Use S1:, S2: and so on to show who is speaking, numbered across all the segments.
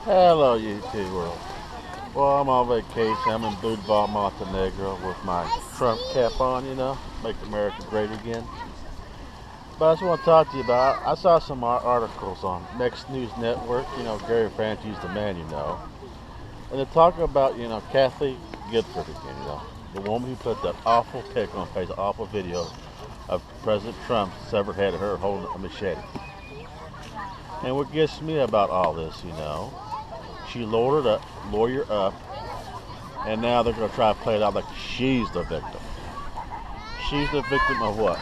S1: Hello, YouTube world. Well, I'm on vacation. I'm in Budva, Montenegro with my Trump cap on, make America great again. But I just want to talk to you about, I saw some articles on Next News Network, Gary Franchi's the man, And they talk about, Kathy Gifford again, the woman who put that awful pic on Facebook, awful video of President Trump's severed head of her holding a machete. And what gets me about all this, she lawyer up, and now they're going to try to play it out like she's the victim. She's the victim of what?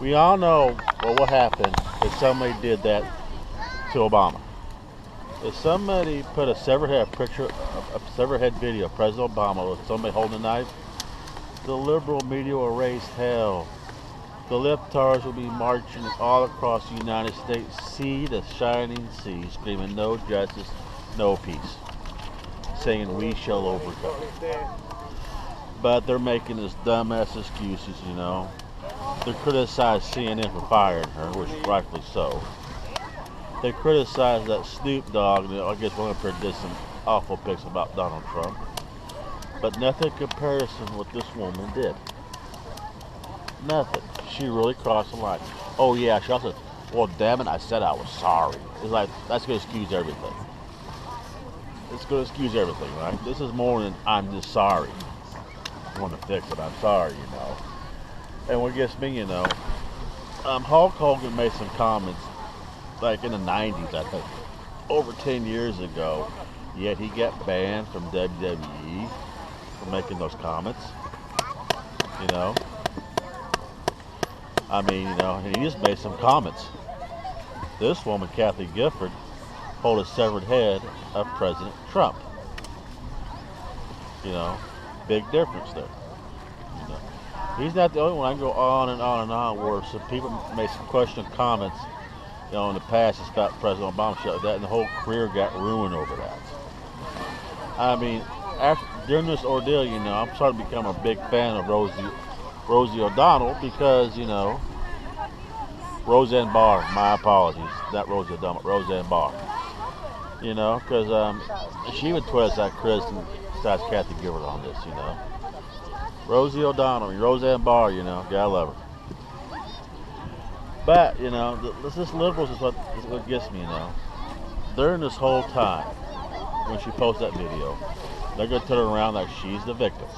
S1: We all know what will happen if somebody did that to Obama. If somebody put a severed head picture, a severed head video of President Obama with somebody holding a knife, the liberal media will raise hell. The libtards will be marching all across the United States, sea to shining sea, screaming no justice, no peace, saying we shall overcome. But they're making this dumbass excuses, They criticize CNN for firing her, which is rightfully so. They criticize that Snoop Dogg, I guess one of them did some awful pics about Donald Trump. But nothing in comparison with what this woman did. Nothing. She really crossed the line. Oh yeah, she also, well damn it, I said I was sorry. It's like, that's going to excuse everything. It's going to excuse everything, right? This is more than I'm just sorry. I want to fix it, I'm sorry, And what gets me, Hulk Hogan made some comments, like in the 90s, I think, over 10 years ago, yet he got banned from WWE for making those comments, and he just made some comments. This woman, Kathy Gifford, hold a severed head of President Trump. Big difference there. He's not the only one. I can go on and on and on where some people made some questionable comments, in the past about President Obama, shit like that, and the whole career got ruined over that. During this ordeal, I'm starting to become a big fan of Rosie O'Donnell because, Roseanne Barr, my apologies, not Rosie O'Donnell, Roseanne Barr. Because she would twist that besides Kathy Gifford on this, Rosie O'Donnell, Roseanne Barr, gotta love her. But, this liberals is what gets me, During this whole time, when she posts that video, they're going to turn around like she's the victim.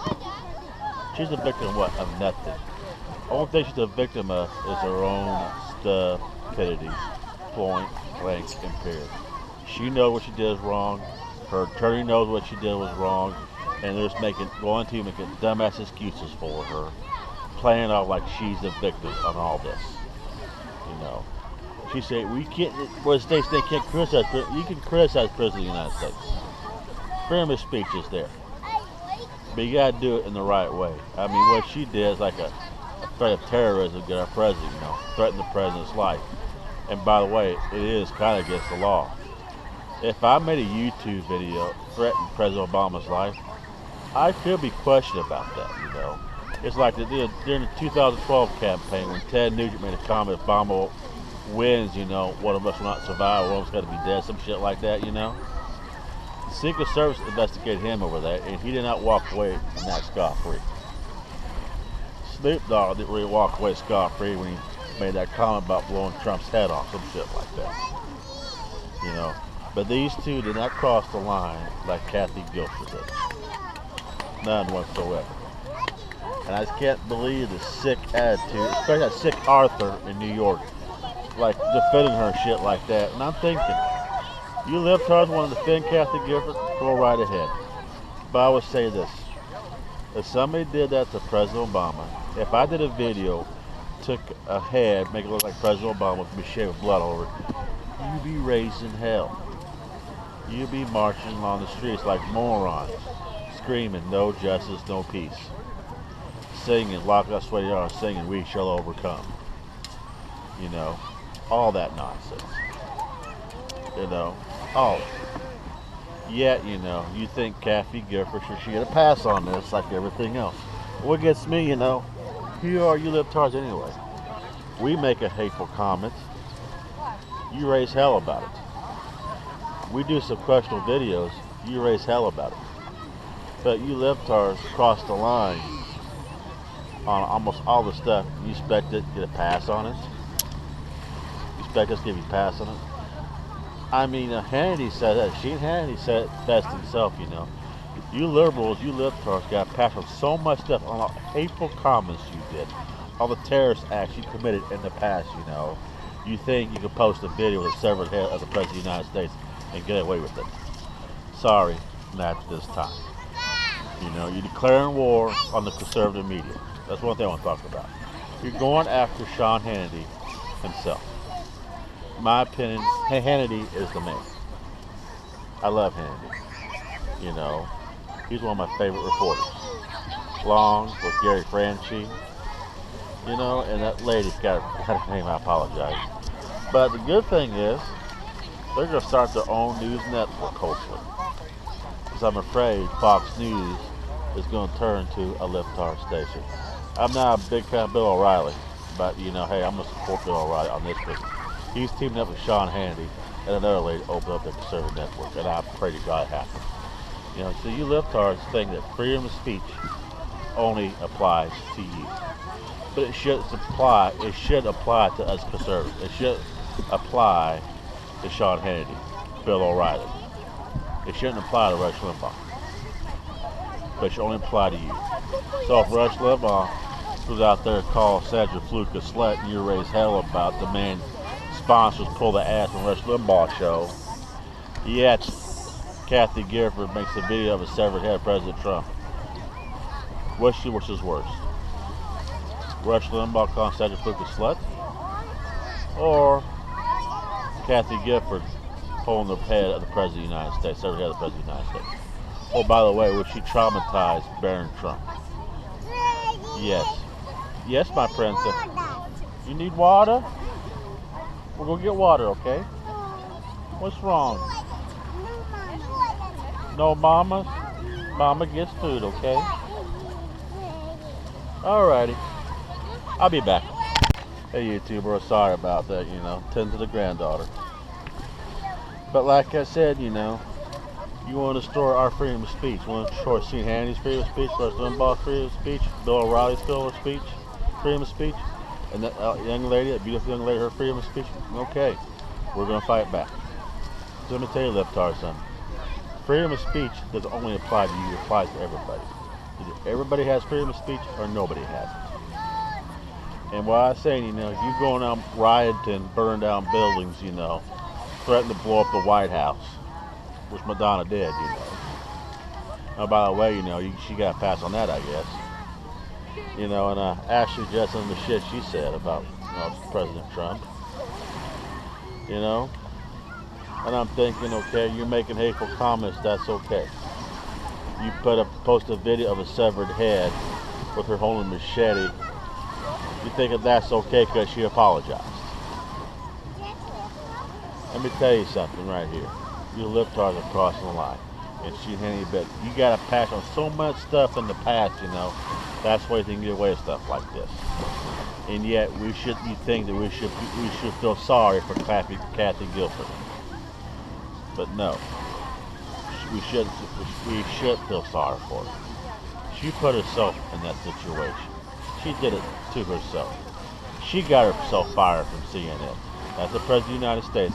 S1: She's the victim of what? Of nothing. The only thing she's the victim of is her own stupidity, point blank and period. She knows what she did is wrong. Her attorney knows what she did was wrong. And they're just making dumbass excuses for her, playing off like she's the victim on all this. She said, we can't, well, states they can't criticize, you can criticize President of the United States. Freedom of speech is there. But you gotta do it in the right way. What she did is like a threat of terrorism against our president, threaten the president's life. And by the way, it is kind of against the law. If I made a YouTube video threatening President Obama's life, I could be questioned about that, It's like during the 2012 campaign when Ted Nugent made a comment, if Obama wins, one of us will not survive, one of us got to be dead, some shit like that, The Secret Service investigated him over that, and he did not walk away from that scot-free. Snoop Dogg didn't really walk away scot-free when he made that comment about blowing Trump's head off, some shit like that. But these two did not cross the line like Kathy Gifford did. None whatsoever. And I just can't believe the sick attitude, especially that sick Arthur in New York, like defending her and shit like that. And I'm thinking, you libtards want to defend Kathy Gifford? Go right ahead. But I would say this. If somebody did that to President Obama, if I did a video, took a head, make it look like President Obama with machete with blood all over it, you'd be raising hell. You'd be marching along the streets like morons, screaming, no justice, no peace. Singing, lock us where you are, singing, we shall overcome. All that nonsense. All. Yet, you think Kathy Gifford should get a pass on this like everything else. What gets me, who are you libtards anyway? We make a hateful comment. You raise hell about it. We do some questionable videos. You raise hell about it. But you libtards cross the line on almost all the stuff. You expect it to get a pass on it? You expect us to give you a pass on it? I mean, Hannity said that. Hannity said it best himself, you know. You liberals, you libtards got passed on so much stuff on all the hateful comments you did, all the terrorist acts you committed in the past, you know. You think you could post a video with a severed head of the President of the United States and get away with it. Sorry, not this time. You know, you're declaring war on the conservative media. That's one thing I want to talk about. You're going after Sean Hannity himself. In my opinion, Hannity is the man. I love Hannity. You know, he's one of my favorite reporters. Along with Gary Franchi. You know, and that lady's got a name, I apologize. But the good thing is, they're going to start their own news network, hopefully. Because I'm afraid Fox News is going to turn to a libtard station. I'm not a big fan of Bill O'Reilly, but you know, hey, I'm going to support Bill O'Reilly on this because he's teaming up with Sean Hannity and another lady to open up the conservative network, and I pray to God it happens. You know, so you libtards think that freedom of speech only applies to you. But it should apply to us conservatives. It should apply to Sean Hannity, Bill O'Reilly. It shouldn't apply to Rush Limbaugh. But it should only apply to you. So if Rush Limbaugh was out there and called Sandra Fluke a slut and you raise hell about the man sponsors pull the ass on Rush Limbaugh show, yet Kathy Griffin makes a video of a severed head of President Trump. Which is worse? Rush Limbaugh calling Sandra Fluke a slut? Or Kathy Gifford pulling the head of the President of the United States, severed head of the President of the United States? Oh, by the way, would she traumatize Barron Trump? Yes. Yes, my princess. You need water? We'll go get water, okay? What's wrong? No mama? Mama gets food, okay? Alrighty. I'll be back. Hey, YouTuber, sorry about that, you know. Tend to the granddaughter. But like I said, you know, you want to destroy our freedom of speech. You want to destroy Sean Hannity's freedom of speech, Rush Limbaugh's freedom of speech, Bill O'Reilly's freedom of speech, and that young lady, that beautiful young lady, her freedom of speech. Okay, we're going to fight back. So let me tell you, libtard son, freedom of speech doesn't only apply to you, it applies to everybody. Either everybody has freedom of speech or nobody has it. And what I'm saying, you know, you going out rioting, burning down buildings, you know, threatening to blow up the White House, which Madonna did, you know. Now, by the way, you know, she got a pass on that, I guess. You know, and Ashley Jetson, the shit she said about, you know, President Trump. You know? And I'm thinking, okay, you're making hateful comments, that's okay. You post a video of a severed head with her holding a machete. You think that's okay because she apologized. Let me tell you something right here. You libtards are crossing the line. And she handed you you got a pass on so much stuff in the past, you know. That's why you can get away with stuff like this. And yet you think that we should feel sorry for Kathy Guilford. But no. We should feel sorry for her. She put herself in that situation. She did it to herself. She got herself fired from CNN. As the President of the United States.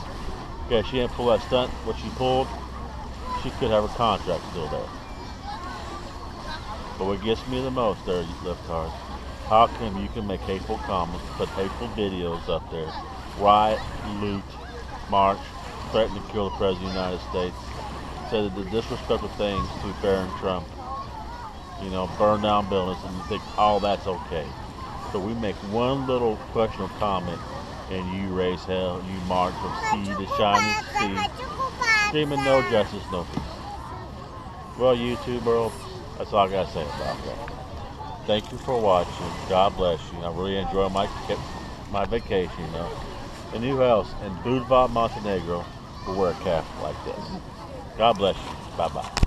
S1: Because she didn't pull that stunt, what she pulled, she could have her contract still there. But what gets me the most there, you libtards, how come you can make hateful comments, put hateful videos up there, riot, loot, march, threaten to kill the President of the United States, say the disrespectful things to Barron Trump, you know, burn down buildings, and you think all that's okay. But we make one little questionable comment and you raise hell, you march from sea to shining sea, screaming no justice, no peace. Well, YouTube world, that's all I gotta say about that. Thank you for watching. God bless you. I really enjoy my vacation, you know. And who else in Budva, Montenegro will wear a cap like this? God bless you. Bye-bye.